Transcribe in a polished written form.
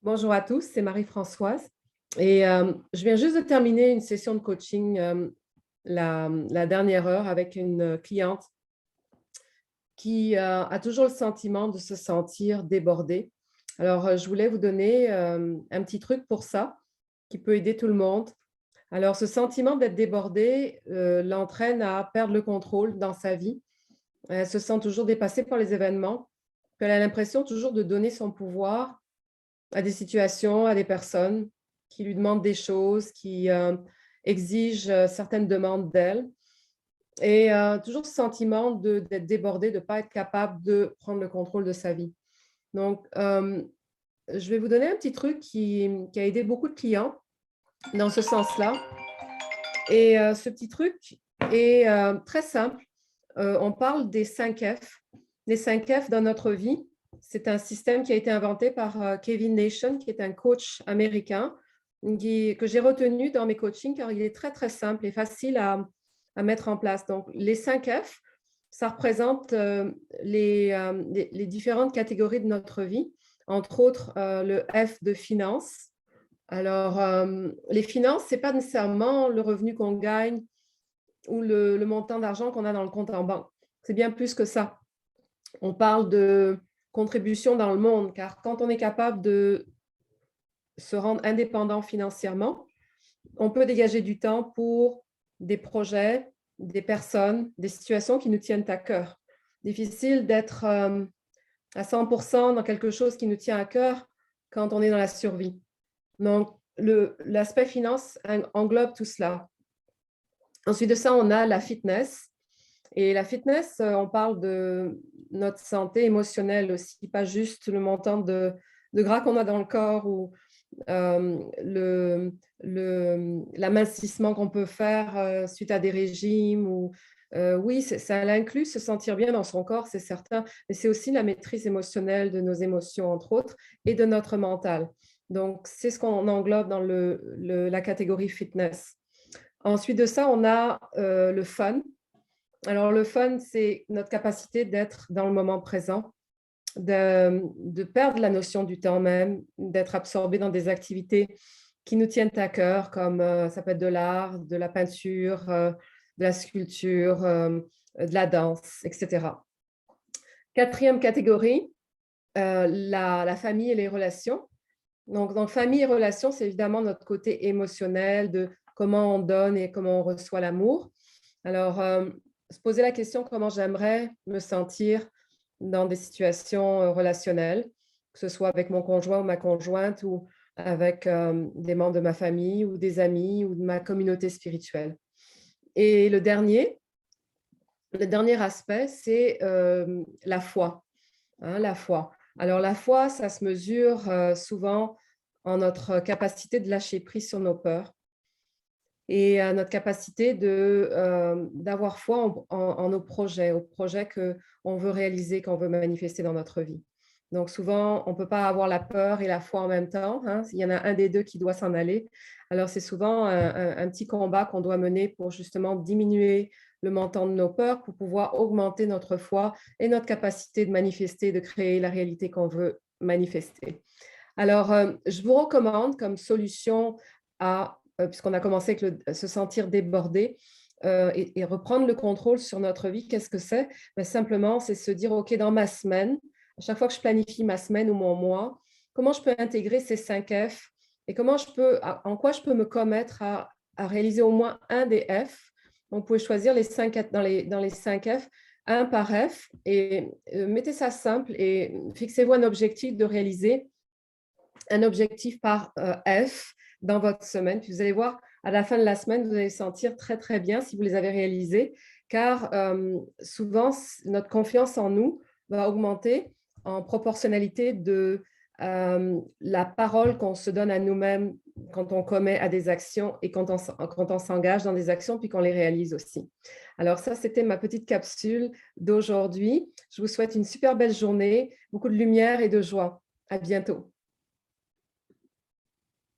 Bonjour à tous, c'est Marie-Françoise et je viens juste de terminer une session de coaching, la dernière heure avec une cliente qui a toujours le sentiment de se sentir débordée. Alors, je voulais vous donner un petit truc pour ça qui peut aider tout le monde. Alors, ce sentiment d'être débordée l'entraîne à perdre le contrôle dans sa vie. Elle se sent toujours dépassée par les événements. Puis elle a l'impression toujours de donner son pouvoir à des situations, à des personnes qui lui demandent des choses, qui exigent certaines demandes d'elle. Et toujours ce sentiment d'être débordé, de ne pas être capable de prendre le contrôle de sa vie. Donc, je vais vous donner un petit truc qui a aidé beaucoup de clients dans ce sens-là. Et ce petit truc est très simple. On parle des 5 F. Les 5 F dans notre vie, c'est un système qui a été inventé par Kevin Nation, qui est un coach américain, que j'ai retenu dans mes coachings car il est très, très simple et facile à mettre en place. Donc, les 5 F, ça représente les différentes catégories de notre vie, entre autres le F de finance. Alors, les finances, ce n'est pas nécessairement le revenu qu'on gagne ou le montant d'argent qu'on a dans le compte en banque. C'est bien plus que ça. On parle de contribution dans le monde, car quand on est capable de se rendre indépendant financièrement, on peut dégager du temps pour des projets, des personnes, des situations qui nous tiennent à cœur. Difficile d'être à 100% dans quelque chose qui nous tient à cœur quand on est dans la survie. Donc, l'aspect finance englobe tout cela. Ensuite de ça, on a la fitness. Et la fitness, on parle de notre santé émotionnelle aussi, pas juste le montant de gras qu'on a dans le corps ou l'amincissement qu'on peut faire suite à des régimes. Oui, ça inclut se sentir bien dans son corps, c'est certain, mais c'est aussi la maîtrise émotionnelle de nos émotions, entre autres, et de notre mental. Donc, c'est ce qu'on englobe dans la catégorie fitness. Ensuite de ça, on a le fun. Alors, le fun, c'est notre capacité d'être dans le moment présent, de perdre la notion du temps même, d'être absorbé dans des activités qui nous tiennent à cœur, comme ça peut être de l'art, de la peinture, de la sculpture, de la danse, etc. Quatrième catégorie, la famille et les relations. Donc, dans famille et relations, c'est évidemment notre côté émotionnel de comment on donne et comment on reçoit l'amour. Alors, se poser la question comment j'aimerais me sentir dans des situations relationnelles, que ce soit avec mon conjoint ou ma conjointe ou avec des membres de ma famille ou des amis ou de ma communauté spirituelle. Et le dernier aspect, c'est la foi. La foi. Alors, la foi, ça se mesure souvent en notre capacité de lâcher prise sur nos peurs et à notre capacité d'avoir foi en nos projets, aux projets qu'on veut réaliser, qu'on veut manifester dans notre vie. Donc souvent, on ne peut pas avoir la peur et la foi en même temps. Il y en a un des deux qui doit s'en aller. Alors c'est souvent un petit combat qu'on doit mener pour justement diminuer le montant de nos peurs pour pouvoir augmenter notre foi et notre capacité de manifester, de créer la réalité qu'on veut manifester. Alors, je vous recommande comme solution puisqu'on a commencé avec se sentir débordé et reprendre le contrôle sur notre vie, qu'est-ce que c'est? Simplement, c'est se dire, OK, dans ma semaine, à chaque fois que je planifie ma semaine ou mon mois, comment je peux intégrer ces 5 F et en quoi je peux me commettre à réaliser au moins un des F. Donc, vous pouvez choisir les 5 dans les 5 F, un par F, et mettez ça simple et fixez-vous un objectif de réaliser un objectif par F dans votre semaine. Puis vous allez voir, à la fin de la semaine, vous allez sentir très, très bien si vous les avez réalisés, car souvent, notre confiance en nous va augmenter en proportionnalité de la parole qu'on se donne à nous-mêmes quand on commet à des actions et quand on s'engage dans des actions, puis qu'on les réalise aussi. Alors ça, c'était ma petite capsule d'aujourd'hui. Je vous souhaite une super belle journée, beaucoup de lumière et de joie. À bientôt.